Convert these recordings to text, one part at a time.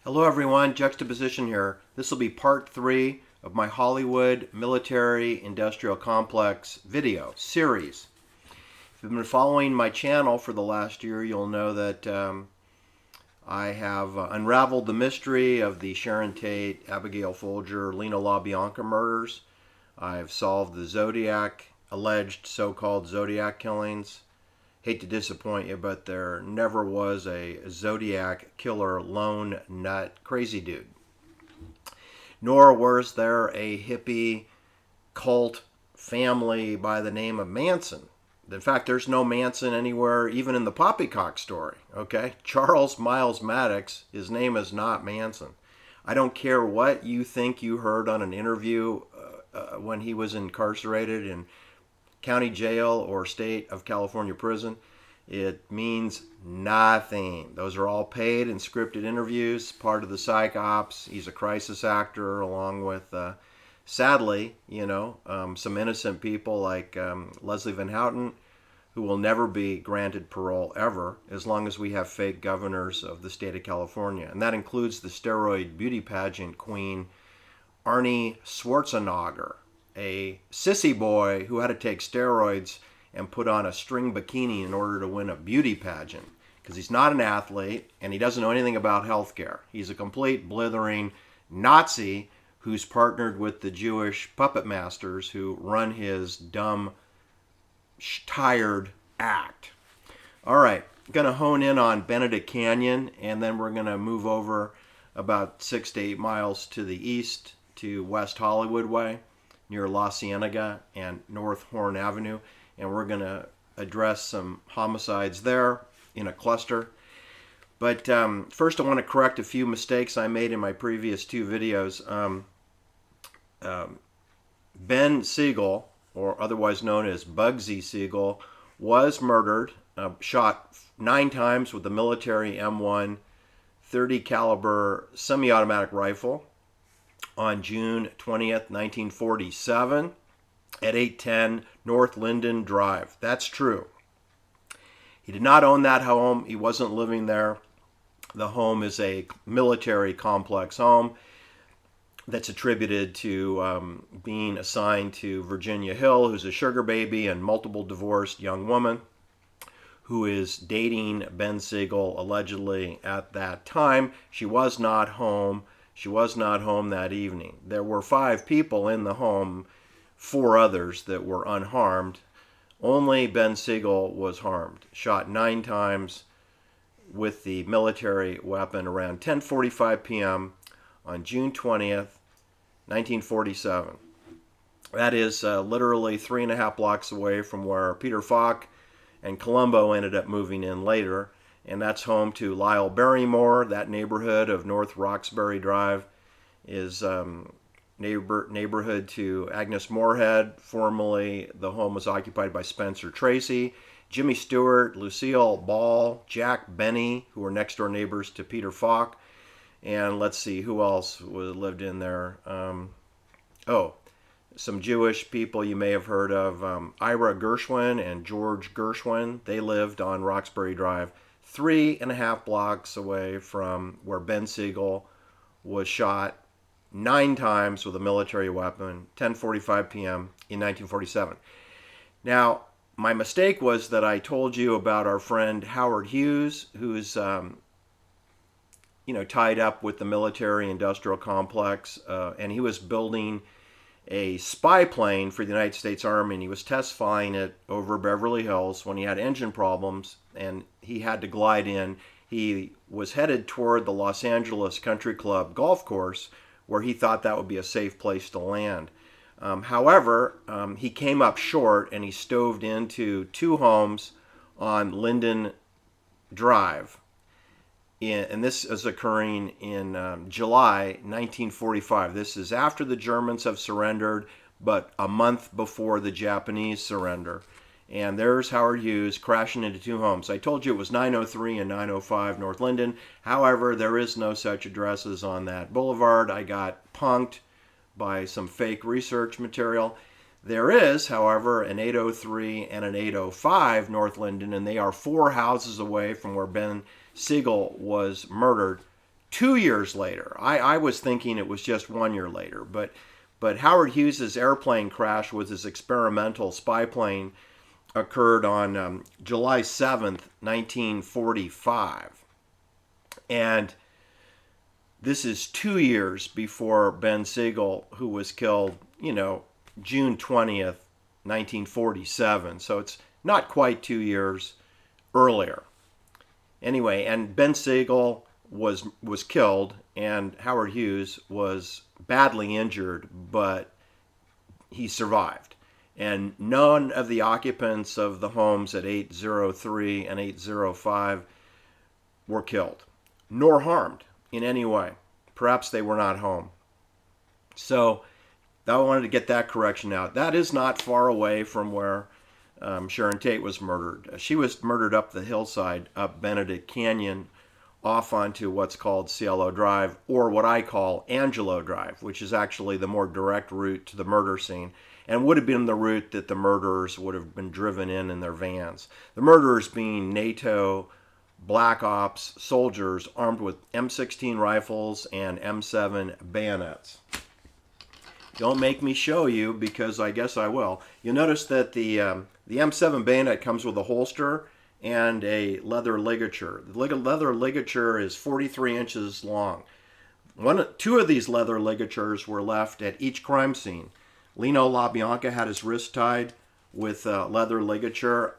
Hello everyone, Juxtaposition here. This will be part 3 of my Hollywood Military Industrial Complex video series. If you've been following my channel for the last year, you'll know that I have unraveled the mystery of the Sharon Tate, Abigail Folger, Lena LaBianca murders. I've solved the alleged so-called Zodiac killings. Hate to disappoint you, but there never was a Zodiac killer, lone nut, crazy dude. Nor was there a hippie cult family by the name of Manson. In fact, there's no Manson anywhere, even in the Poppycock story, okay? Charles Miles Maddox, his name is not Manson. I don't care what you think you heard on an interview when he was incarcerated in county jail or state of California prison. It means nothing. Those are all paid and scripted interviews, part of the psych ops. He's a crisis actor along with, sadly, some innocent people like Leslie Van Houten, who will never be granted parole ever, as long as we have fake governors of the state of California. And that includes the steroid beauty pageant queen, Arnie Schwarzenegger, a sissy boy who had to take steroids and put on a string bikini in order to win a beauty pageant, because he's not an athlete and he doesn't know anything about healthcare. He's a complete blithering Nazi who's partnered with the Jewish puppet masters who run his dumb, tired act. All right, going to hone in on Benedict Canyon, and then we're going to move over about 6 to 8 miles to the east to West Hollywood Way, near La Cienega and North Horn Avenue, and we're going to address some homicides there in a cluster. But first I want to correct a few mistakes I made in my previous 2 videos. Ben Siegel, or otherwise known as Bugsy Siegel, was murdered, shot 9 times with a military M1 .30 caliber semi-automatic rifle on June 20th, 1947 at 810 North Linden Drive. That's true. He did not own that home. He wasn't living there. The home is a military complex home that's attributed to being assigned to Virginia Hill, who's a sugar baby and multiple divorced young woman who is dating Ben Siegel allegedly at that time. She was not home. She was not home that evening. There were 5 people in the home, 4 others that were unharmed. Only Ben Siegel was harmed, shot 9 times with the military weapon around 10:45 p.m. on June 20th, 1947. That is literally 3.5 blocks away from where Peter Falk and Columbo ended up moving in later. And that's home to Lyle Barrymore. That neighborhood of North Roxbury Drive is neighborhood to Agnes Moorehead. Formerly, the home was occupied by Spencer Tracy, Jimmy Stewart, Lucille Ball, Jack Benny, who were next door neighbors to Peter Falk. And let's see, who else lived in there? Some Jewish people you may have heard of, Ira Gershwin and George Gershwin. They lived on Roxbury Drive, 3.5 blocks away from where Ben Siegel was shot 9 times with a military weapon, 10:45 p.m. in 1947. Now, my mistake was that I told you about our friend Howard Hughes, who's tied up with the military-industrial complex, and he was building a spy plane for the United States Army, and he was test flying it over Beverly Hills when he had engine problems, and he had to glide in. He was headed toward the Los Angeles Country Club golf course, where he thought that would be a safe place to land. However, he came up short, and he stoved into 2 homes on Linden Drive. And this is occurring in July 1945. This is after the Germans have surrendered, but a month before the Japanese surrender. And there's Howard Hughes crashing into 2 homes. I told you it was 903 and 905 North Linden. However, there is no such addresses on that boulevard. I got punked by some fake research material. There is, however, an 803 and an 805 North Linden, and they are 4 houses away from where Ben Siegel was murdered 2 years later. I was thinking it was just 1 year later, but Howard Hughes's airplane crash with his experimental spy plane occurred on July 7th, 1945. And this is 2 years before Ben Siegel, who was killed, June 20th, 1947. So it's not quite 2 years earlier. Anyway, and Ben Siegel was killed, and Howard Hughes was badly injured, but he survived. And none of the occupants of the homes at 803 and 805 were killed, nor harmed in any way. Perhaps they were not home. So I wanted to get that correction out. That is not far away from where Sharon Tate was murdered. She was murdered up the hillside, up Benedict Canyon, off onto what's called Cielo Drive, or what I call Angelo Drive, which is actually the more direct route to the murder scene, and would have been the route that the murderers would have been driven in their vans. The murderers being NATO Black Ops soldiers armed with M16 rifles and M7 bayonets. Don't make me show you, because I guess I will. You'll notice that the M7 bayonet comes with a holster and a leather ligature. The leather ligature is 43 inches long. Two of these leather ligatures were left at each crime scene. Lino LaBianca had his wrist tied with a leather ligature,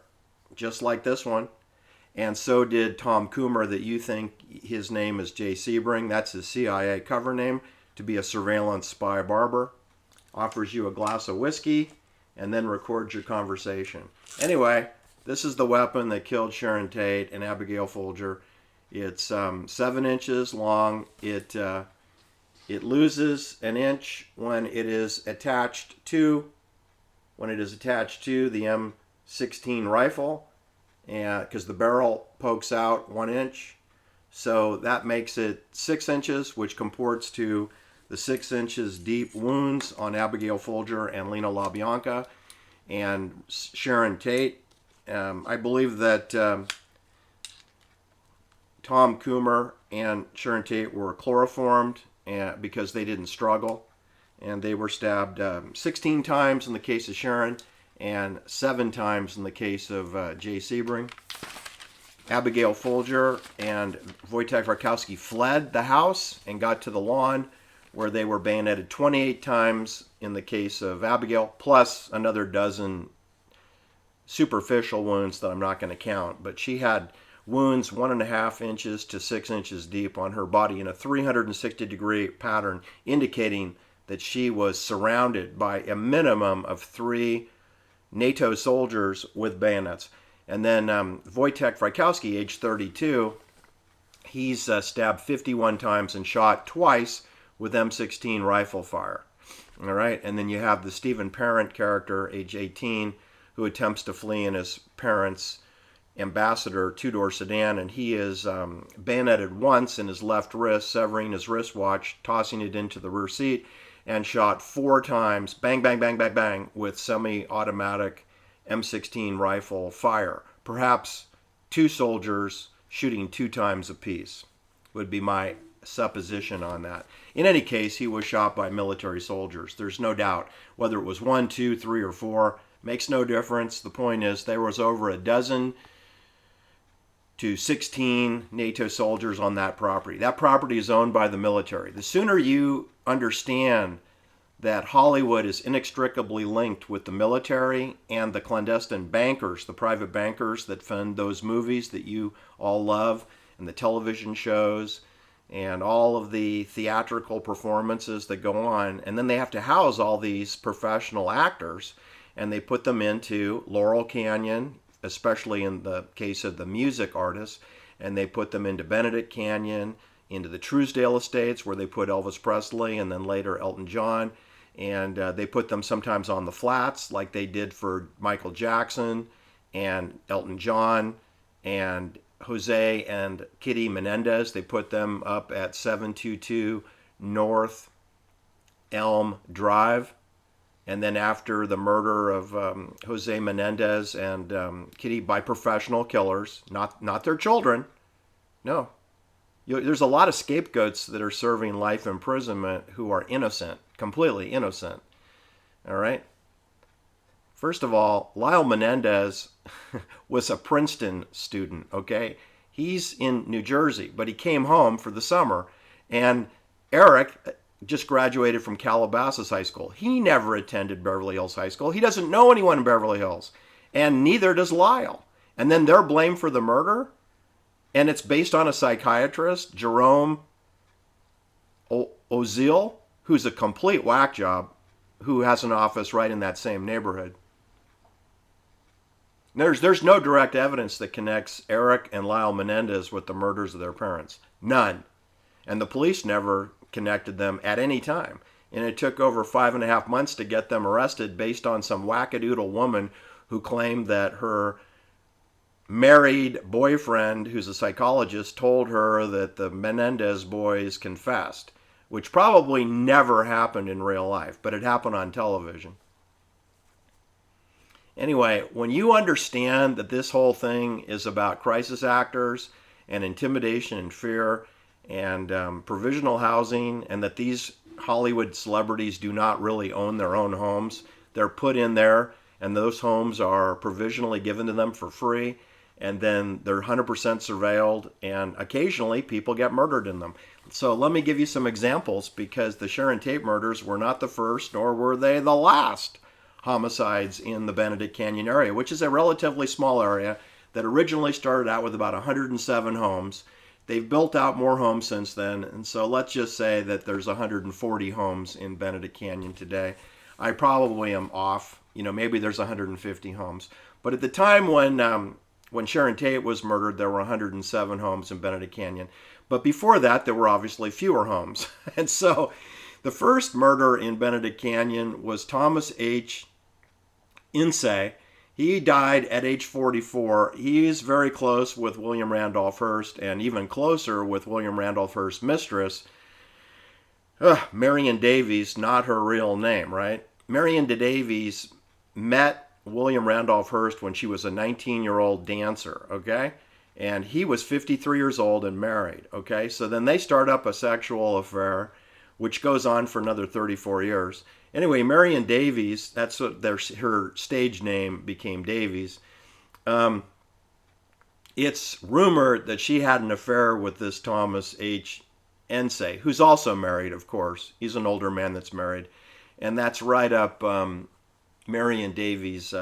just like this one. And so did Tom Kummer, that you think his name is Jay Sebring. That's his CIA cover name, to be a surveillance spy barber. Offers you a glass of whiskey and then records your conversation. Anyway, this is the weapon that killed Sharon Tate and Abigail Folger. It's 7 inches long. It loses an inch when it is attached to the M16 rifle, and because the barrel pokes out 1 inch. So that makes it 6 inches, which comports to the 6 inches deep wounds on Abigail Folger and Lino LaBianca and Sharon Tate. I believe that Tom Kummer and Sharon Tate were chloroformed because they didn't struggle, and they were stabbed 16 times in the case of Sharon and 7 times in the case of Jay Sebring. Abigail Folger and Voytek Frykowski fled the house and got to the lawn, where they were bayoneted 28 times in the case of Abigail, plus another dozen superficial wounds that I'm not going to count. But she had wounds 1.5 inches to 6 inches deep on her body in a 360-degree pattern, indicating that she was surrounded by a minimum of 3 NATO soldiers with bayonets. And then Voytek Frykowski, age 32, he's stabbed 51 times and shot twice with M16 rifle fire. All right, and then you have the Stephen Parent character, age 18, who attempts to flee in his parents' Ambassador two-door sedan, and he is bayoneted once in his left wrist, severing his wristwatch, tossing it into the rear seat, and shot 4 times, bang, bang, bang, bang, bang, with semi-automatic M16 rifle fire. Perhaps 2 soldiers shooting 2 times apiece would be my supposition on that. In any case, he was shot by military soldiers. There's no doubt. Whether it was 1, 2, 3, or 4, makes no difference. The point is, there was over a dozen to 16 NATO soldiers on that property. That property is owned by the military. The sooner you understand that Hollywood is inextricably linked with the military and the clandestine bankers, the private bankers that fund those movies that you all love, and the television shows, and all of the theatrical performances that go on, and then they have to house all these professional actors, and they put them into Laurel Canyon, especially in the case of the music artists, and they put them into Benedict Canyon, into the Truesdale Estates, where they put Elvis Presley and then later Elton John, and they put them sometimes on the flats, like they did for Michael Jackson and Elton John and Jose and Kitty Menendez. They put them up at 722 North Elm Drive. And then after the murder of Jose Menendez and Kitty by professional killers, not their children, no, There's a lot of scapegoats that are serving life imprisonment who are innocent, completely innocent. All right? First of all, Lyle Menendez was a Princeton student, okay? He's in New Jersey, but he came home for the summer. And Eric just graduated from Calabasas High School. He never attended Beverly Hills High School. He doesn't know anyone in Beverly Hills. And neither does Lyle. And then they're blamed for the murder? And it's based on a psychiatrist, Jerome Oziel, who's a complete whack job, who has an office right in that same neighborhood. There's no direct evidence that connects Eric and Lyle Menendez with the murders of their parents. None. And the police never connected them at any time. And it took over 5.5 months to get them arrested based on some wackadoodle woman who claimed that her married boyfriend, who's a psychologist, told her that the Menendez boys confessed, which probably never happened in real life, but it happened on television. Anyway, when you understand that this whole thing is about crisis actors and intimidation and fear and provisional housing, and that these Hollywood celebrities do not really own their own homes, they're put in there, and those homes are provisionally given to them for free, and then they're 100% surveilled, and occasionally people get murdered in them. So let me give you some examples, because the Sharon Tate murders were not the first, nor were they the last homicides in the Benedict Canyon area, which is a relatively small area that originally started out with about 107 homes. They've built out more homes since then, and so let's just say that there's 140 homes in Benedict Canyon today. I probably am off. Maybe there's 150 homes. But at the time when Sharon Tate was murdered, there were 107 homes in Benedict Canyon. But before that, there were obviously fewer homes. And so the first murder in Benedict Canyon was Thomas H. Ince. He died at age 44. He is very close with William Randolph Hearst, and even closer with William Randolph Hearst's mistress, Marion Davies, not her real name, right? Marion Davies met William Randolph Hearst when she was a 19-year-old dancer, okay? And he was 53 years old and married, okay? So then they start up a sexual affair, which goes on for another 34 years. Anyway, Marion Davies, that's what her stage name became, Davies. It's rumored that she had an affair with this Thomas H. Ince, who's also married, of course. He's an older man that's married. And that's right up Marion Davies'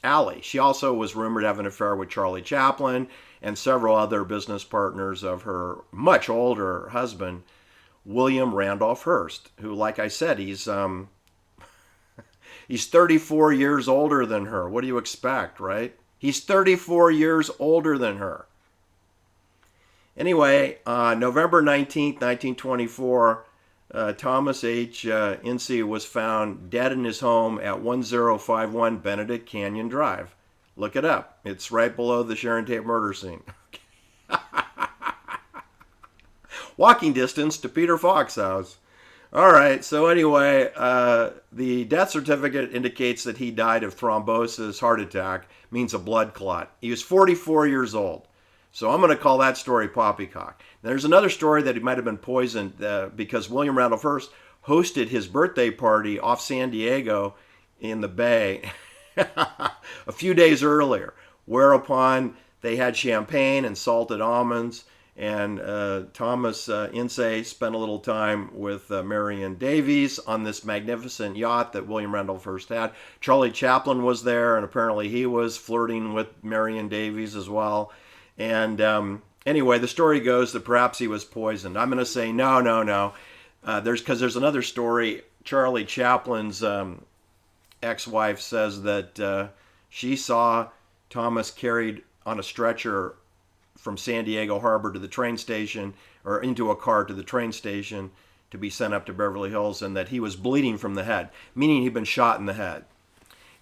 alley. She also was rumored to have an affair with Charlie Chaplin and several other business partners of her much older husband, William Randolph Hearst, who, like I said, he's 34 years older than her. What do you expect, right? He's 34 years older than her. Anyway, November 19th, 1924, Thomas H. Ince was found dead in his home at 1051 Benedict Canyon Drive. Look it up. It's right below the Sharon Tate murder scene. Walking distance to Peter Falk's house. All right, so anyway, the death certificate indicates that he died of thrombosis, heart attack, means a blood clot. He was 44 years old. So I'm going to call that story poppycock. There's another story that he might have been poisoned because William Randolph Hearst hosted his birthday party off San Diego in the Bay a few days earlier, whereupon they had champagne and salted almonds, and Thomas Ince spent a little time with Marion Davies on this magnificent yacht that William Randolph Hearst had. Charlie Chaplin was there, and apparently he was flirting with Marion Davies as well. And anyway, the story goes that perhaps he was poisoned. I'm going to say no. There's another story. Charlie Chaplin's ex-wife says that she saw Thomas carried on a stretcher from San Diego Harbor to the train station, or into a car to the train station to be sent up to Beverly Hills, and that he was bleeding from the head, meaning he'd been shot in the head.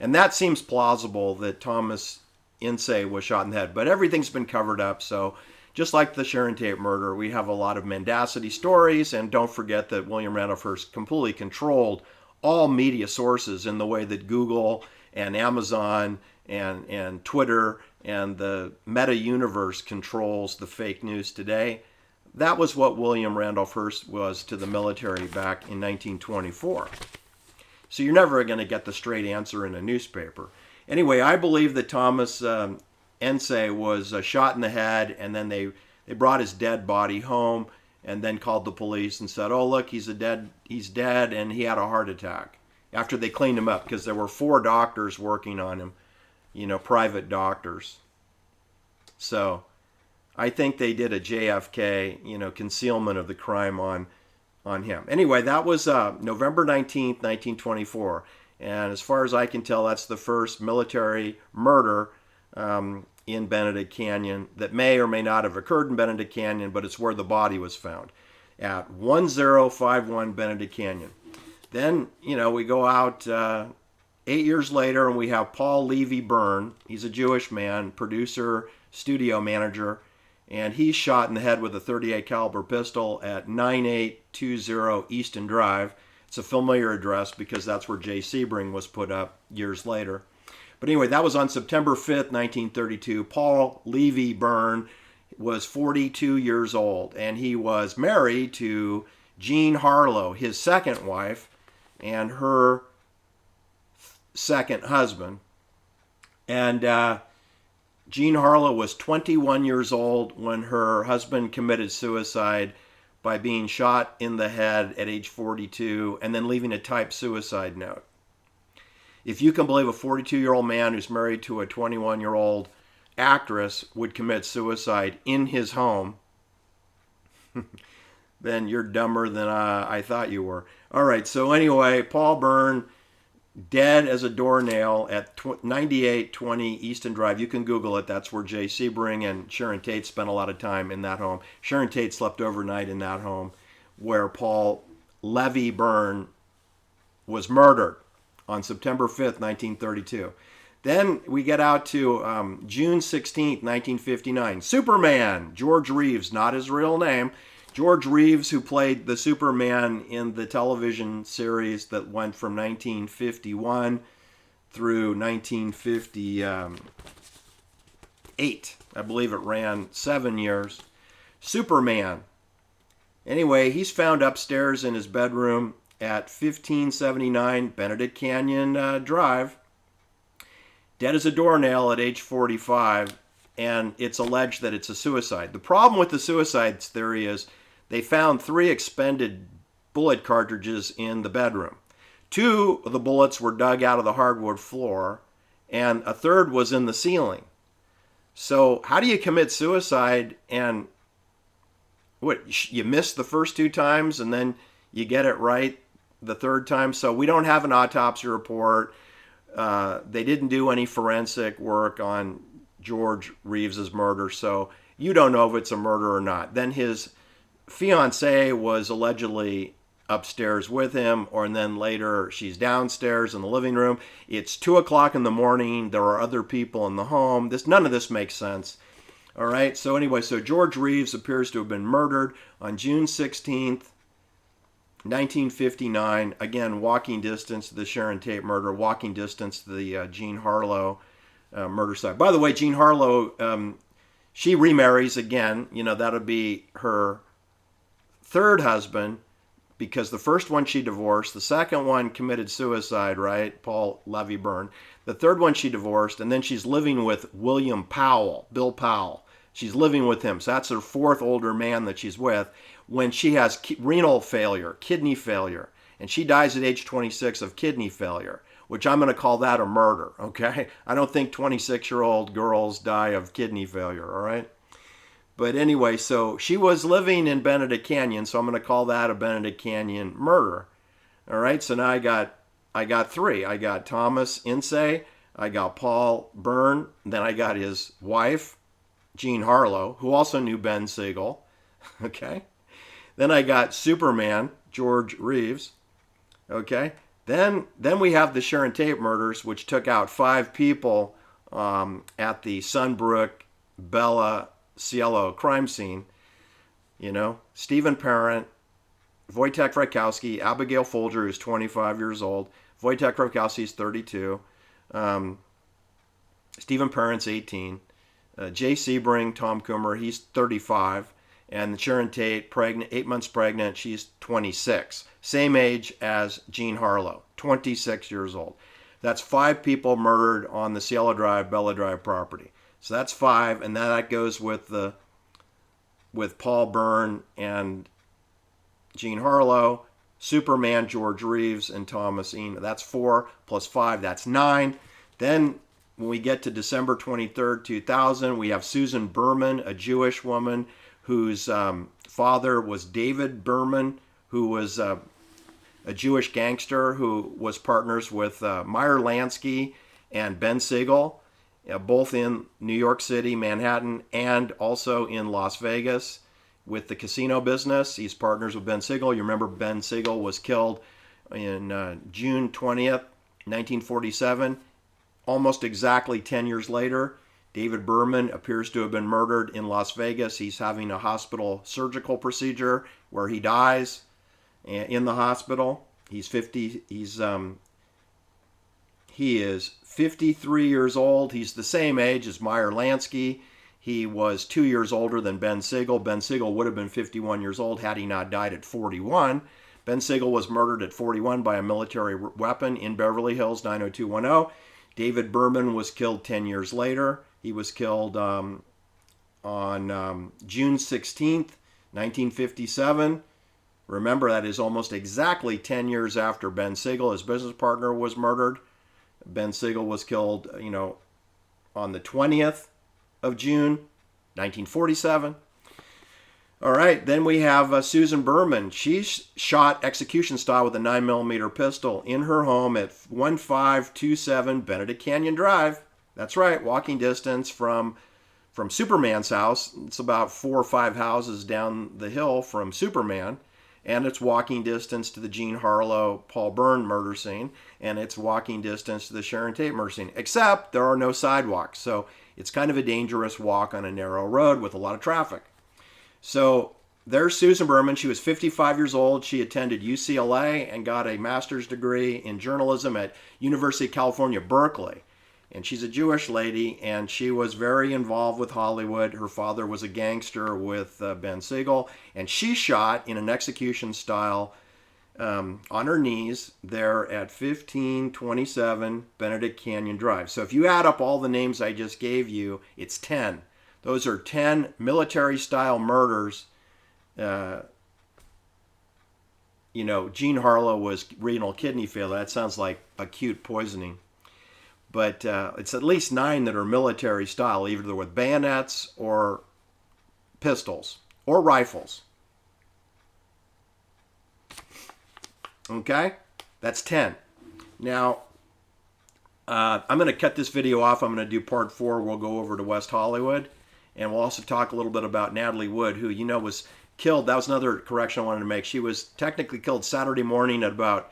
And that seems plausible, that Thomas Ince was shot in the head, but everything's been covered up. So just like the Sharon Tate murder, we have a lot of mendacity stories, and don't forget that William Randolph Hearst completely controlled all media sources in the way that Google and Amazon and Twitter and the meta universe controls the fake news today. That was what William Randolph Hearst was to the military back in 1924. So you're never going to get the straight answer in a newspaper. Anyway, I believe that Thomas Ince was shot in the head, and then they brought his dead body home and then called the police and said, oh, look, he's dead, and he had a heart attack, after they cleaned him up, because there were 4 doctors working on him, private doctors. So I think they did a JFK, concealment of the crime on him. Anyway, that was November 19th, 1924. And as far as I can tell, that's the first military murder in Benedict Canyon that may or may not have occurred in Benedict Canyon, but it's where the body was found, at 1051 Benedict Canyon. Then, we go out 8 years later, and we have Paul Levy Bern. He's a Jewish man, producer, studio manager, and he's shot in the head with a .38 caliber pistol at 9820 Easton Drive. It's a familiar address because that's where Jay Sebring was put up years later. But anyway, that was on September 5th, 1932. Paul Levy Bern was 42 years old, and he was married to Jean Harlow, his second wife, and her second husband. And Jean Harlow was 21 years old when her husband committed suicide by being shot in the head at age 42 and then leaving a typed suicide note. If you can believe a 42-year-old man who's married to a 21-year-old actress would commit suicide in his home, then you're dumber than I thought you were. All right, so anyway, Paul Bern, dead as a doornail at 9820 Easton Drive. You can Google it. That's where Jay Sebring and Sharon Tate spent a lot of time in that home. Sharon Tate slept overnight in that home where Paul Levy Bern was murdered on September 5th, 1932. Then we get out to June 16th, 1959. Superman, George Reeves, not his real name. George Reeves, who played the Superman in the television series that went from 1951 through 1958. I believe it ran 7 years. Superman. Anyway, he's found upstairs in his bedroom at 1579 Benedict Canyon Drive, dead as a doornail at age 45, and it's alleged that it's a suicide. The problem with the suicide theory is they found 3 expended bullet cartridges in the bedroom. 2 of the bullets were dug out of the hardwood floor, and a third was in the ceiling. So how do you commit suicide and you miss the first 2 times and then you get it right the third time? So we don't have an autopsy report. They didn't do any forensic work on George Reeves's murder, so you don't know if it's a murder or not. Then his fiancée was allegedly upstairs with him, and then later she's downstairs in the living room. It's 2 o'clock in the morning. There are other people in the home. None of this makes sense. All right, so anyway, so George Reeves appears to have been murdered on June 16th, 1959. Again, walking distance to the Sharon Tate murder, walking distance to the Jean Harlow murder site. By the way, Jean Harlow, she remarries again. That'll be her third husband, because the first one she divorced, the second one committed suicide, right? Paul Levy Bern. The third one she divorced, and then she's living with William Powell, Bill Powell. She's living with him. So that's her 4th older man that she's with when she has renal failure, kidney failure. And she dies at age 26 of kidney failure, which I'm going to call that a murder, okay? I don't think 26-year-old girls die of kidney failure, all right? But anyway, so she was living in Benedict Canyon, so I'm going to call that a Benedict Canyon murder. All right, so now I got 3. I got Thomas Ince, I got Paul Bern, then I got his wife, Jean Harlow, who also knew Ben Siegel, okay? Then I got Superman, George Reeves, okay? Then we have the Sharon Tate murders, which took out 5 people at the Sunbrook, Bella, Cielo crime scene. Stephen Parent, Voytek Frykowski, Abigail Folger, who's 25 years old. Voytek Frykowski is 32. Stephen Parent's 18. Jay Sebring, Tom Kummer, he's 35. And Sharon Tate, pregnant, 8 months pregnant, she's 26. Same age as Jean Harlow, 26 years old. That's 5 people murdered on the Cielo Drive, Bella Drive property. So that's 5, and that goes with Paul Bern and Jean Harlow, Superman, George Reeves, and Thomas Ince. That's 4 plus 5, that's 9. Then when we get to December 23rd, 2000, we have Susan Berman, a Jewish woman whose father was David Berman, who was a Jewish gangster who was partners with Meyer Lansky and Ben Siegel, both in New York City, Manhattan, and also in Las Vegas with the casino business. He's partners with Ben Siegel. You remember Ben Siegel was killed in June 20th, 1947. Almost exactly 10 years later, David Berman appears to have been murdered in Las Vegas. He's having a hospital surgical procedure where he dies in the hospital. He's 50. He is 53 years old. He's the same age as Meyer Lansky. He was 2 years older than Ben Siegel. Ben Siegel would have been 51 years old had he not died at 41. Ben Siegel was murdered at 41 by a military weapon in Beverly Hills, 90210. David Berman was killed 10 years later. He was killed on June 16th, 1957. Remember, that is almost exactly 10 years after Ben Siegel, his business partner, was murdered. Ben Siegel was killed, on the 20th of June, 1947. All right, then we have Susan Berman. She shot execution style with a 9mm pistol in her home at 1527 Benedict Canyon Drive. That's right, walking distance from Superman's house. It's about 4 or 5 houses down the hill from Superman. And it's walking distance to the Jean Harlow, Paul Bern murder scene. And it's walking distance to the Sharon Tate murder scene. Except there are no sidewalks. So it's kind of a dangerous walk on a narrow road with a lot of traffic. So there's Susan Berman. She was 55 years old. She attended UCLA and got a master's degree in journalism at University of California, Berkeley. And she's a Jewish lady, and she was very involved with Hollywood. Her father was a gangster with Ben Siegel, and she shot in an execution style on her knees there at 1527 Benedict Canyon Drive. So if you add up all the names I just gave you, it's 10. Those are 10 military-style murders. Jean Harlow was renal kidney failure. That sounds like acute poisoning. But it's at least 9 that are military style, either with bayonets or pistols or rifles. Okay? That's 10. Now, I'm going to cut this video off. I'm going to do part 4. We'll go over to West Hollywood. And we'll also talk a little bit about Natalie Wood, who, was killed. That was another correction I wanted to make. She was technically killed Saturday morning at about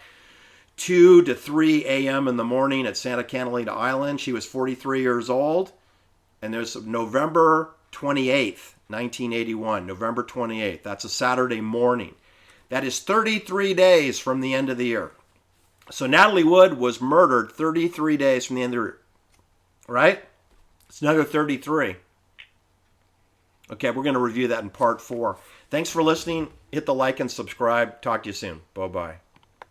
2 to 3 a.m. in the morning at Santa Catalina Island. She was 43 years old. And there's November 28th, 1981. November 28th. That's a Saturday morning. That is 33 days from the end of the year. So Natalie Wood was murdered 33 days from the end of the year. Right? It's another 33. Okay, we're going to review that in part 4. Thanks for listening. Hit the like and subscribe. Talk to you soon. Bye-bye.